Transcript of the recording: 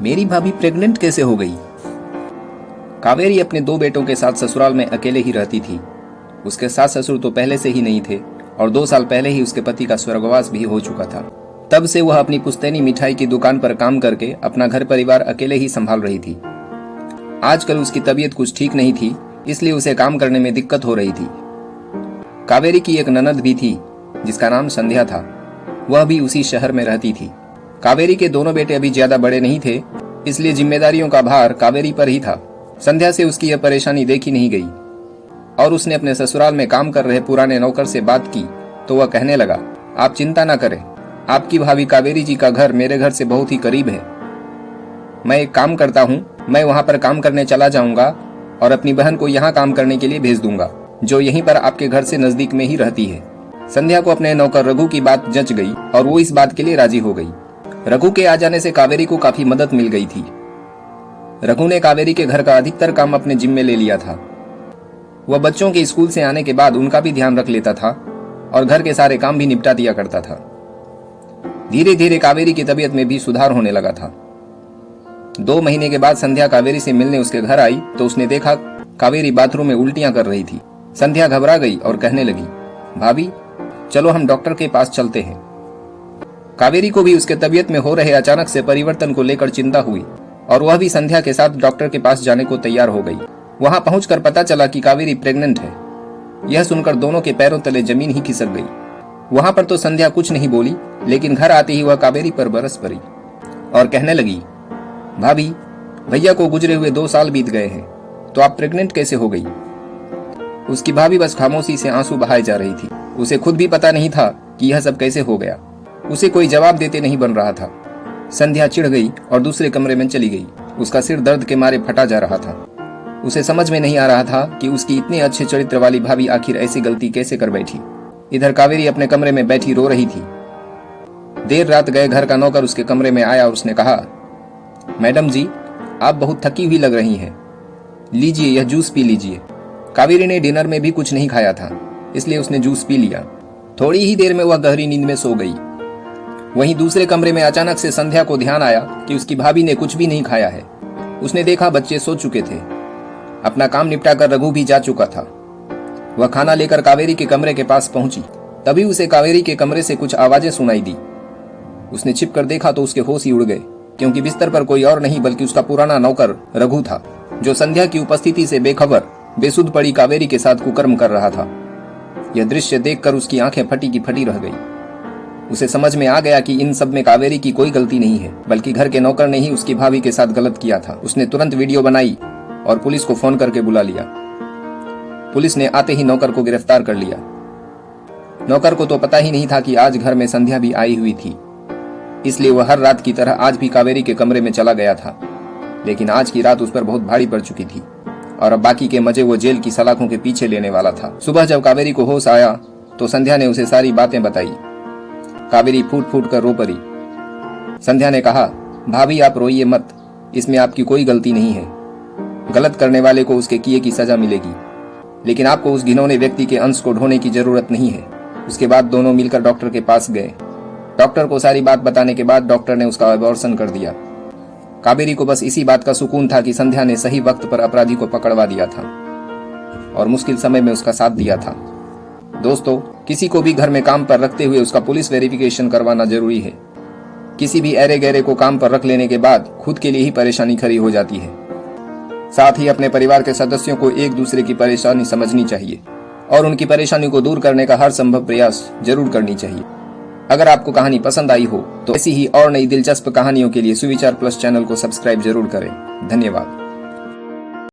मेरी भाभी प्रेग्नेंट कैसे हो गई? कावेरी अपने 2 बेटों के साथ ससुराल में अकेले ही रहती थी। उसके सास ससुर तो पहले से ही नहीं थे और 2 साल पहले ही उसके पति का स्वर्गवास भी हो चुका था। तब से वह अपनी पुश्तैनी मिठाई की दुकान पर काम करके अपना घर परिवार अकेले ही संभाल रही थी। आजकल उसकी तबीयत कुछ ठीक नहीं थी, इसलिए उसे काम करने में दिक्कत हो रही थी। कावेरी की एक ननद भी थी जिसका नाम संध्या था। वह भी उसी शहर में रहती थी। कावेरी के दोनों बेटे अभी ज्यादा बड़े नहीं थे, इसलिए जिम्मेदारियों का भार कावेरी पर ही था। संध्या से उसकी यह परेशानी देखी नहीं गई और उसने अपने ससुराल में काम कर रहे पुराने नौकर से बात की तो वह कहने लगा, आप चिंता न करें, आपकी भाभी कावेरी जी का घर मेरे घर से बहुत ही करीब है। मैं एक काम करता हूँ, मैं वहाँ पर काम करने चला जाऊंगा और अपनी बहन को यहाँ काम करने के लिए भेज दूंगा, जो यहीं पर आपके घर से नजदीक में ही रहती है। संध्या को अपने नौकर रघु की बात जच गई और वो इस बात के लिए राजी हो गई। रघु के आ जाने से कावेरी को काफी मदद मिल गई थी। रघु ने कावेरी के घर का अधिकतर काम अपने जिम्मे ले लिया था। वह बच्चों के स्कूल से आने के बाद उनका भी ध्यान रख लेता था और घर के सारे काम भी निपटा दिया करता था। धीरे धीरे कावेरी की तबीयत में भी सुधार होने लगा था। 2 महीने के बाद संध्या कावेरी से मिलने उसके घर आई तो उसने देखा कावेरी बाथरूम में उल्टियां कर रही थी। संध्या घबरा गई और कहने लगी, भाभी चलो हम डॉक्टर के पास चलते हैं। कावेरी को भी उसके तबीयत में हो रहे अचानक से परिवर्तन को लेकर चिंता हुई और वह भी संध्या के साथ डॉक्टर के पास जाने को तैयार हो गई। वहां पहुंचकर पता चला कि कावेरी प्रेग्नेंट है। यह सुनकर दोनों के पैरों तले जमीन ही खिसक गई। वहां पर तो संध्या कुछ नहीं बोली, लेकिन घर आते ही वह कावेरी पर बरस पड़ी और कहने लगी, भाभी भैया को गुजरे हुए 2 साल बीत गए हैं, तो आप प्रेग्नेंट कैसे हो गई? उसकी भाभी बस खामोशी से आंसू बहाए जा रही थी। उसे खुद भी पता नहीं था कि यह सब कैसे हो गया। उसे कोई जवाब देते नहीं बन रहा था। संध्या चिढ़ गई और दूसरे कमरे में चली गई। उसका सिर दर्द के मारे फटा जा रहा था। उसे समझ में नहीं आ रहा था कि उसकी इतने अच्छे चरित्र वाली भाभी आखिर ऐसी गलती कैसे कर बैठी। इधर कावेरी अपने कमरे में बैठी रो रही थी। देर रात गए घर का नौकर उसके कमरे में आया और उसने कहा, मैडम जी आप बहुत थकी हुई लग रही हैं, लीजिए यह जूस पी लीजिए। कावेरी ने डिनर में भी कुछ नहीं खाया था, इसलिए उसने जूस पी लिया। थोड़ी ही देर में वह गहरी नींद में सो गई। वहीं दूसरे कमरे में अचानक से संध्या को ध्यान आया कि उसकी भाभी ने कुछ भी नहीं खाया है। उसने देखा बच्चे सो चुके थे। अपना काम निपटा कर रघु भी जा चुका था। वह खाना लेकर कावेरी के कमरे के पास पहुंची। तभी उसे कावेरी के कमरे से कुछ आवाजें सुनाई दी। उसने छिप कर देखा तो उसके होश ही उड़ गए, क्योंकि बिस्तर पर कोई और नहीं बल्कि उसका पुराना नौकर रघु था, जो संध्या की उपस्थिति से बेखबर बेसुध पड़ी कावेरी के साथ कुकर्म कर रहा था। यह दृश्य देखकर उसकी आंखें फटी की फटी रह गई। उसे समझ में आ गया कि इन सब में कावेरी की कोई गलती नहीं है, बल्कि घर के नौकर ने ही उसकी भाभी के साथ गलत किया था। उसने तुरंत वीडियो बनाई और पुलिस को फोन करके बुला लिया। पुलिस ने आते ही नौकर को गिरफ्तार कर लिया। नौकर को तो पता ही नहीं था कि आज घर में संध्या भी आई हुई थी, इसलिए वह हर रात की तरह आज भी कावेरी के कमरे में चला गया था। लेकिन आज की रात उस पर बहुत भारी पड़ चुकी थी और अब बाकी के मजे वो जेल की सलाखों के पीछे लेने वाला था। सुबह जब कावेरी को होश आया तो संध्या ने उसे सारी बातें बताई। कावेरी फूट फूट कर रो पड़ी। संध्या ने कहा, भाभी आप रोइए मत, इसमें आपकी कोई गलती नहीं है। गलत करने वाले को उसके किए की सजा मिलेगी, लेकिन आपको उस घिनौने व्यक्ति के अंश को ढोने की जरूरत नहीं है। उसके बाद दोनों मिलकर डॉक्टर के पास गए। डॉक्टर को सारी बात बताने के बाद डॉक्टर ने उसका अबॉर्शन कर दिया। कावेरी को बस इसी बात का सुकून था कि संध्या ने सही वक्त पर अपराधी को पकड़वा दिया था और मुश्किल समय में उसका साथ दिया था। दोस्तों, किसी को भी घर में काम पर रखते हुए उसका पुलिस वेरिफिकेशन करवाना जरूरी है। किसी भी ऐरे गहरे को काम पर रख लेने के बाद खुद के लिए ही परेशानी खड़ी हो जाती है। साथ ही अपने परिवार के सदस्यों को एक दूसरे की परेशानी समझनी चाहिए और उनकी परेशानी को दूर करने का हर संभव प्रयास जरूर करनी चाहिए। अगर आपको कहानी पसंद आई हो तो ऐसी ही और नई दिलचस्प कहानियों के लिए सुविचार प्लस चैनल को सब्सक्राइब जरूर करें। धन्यवाद।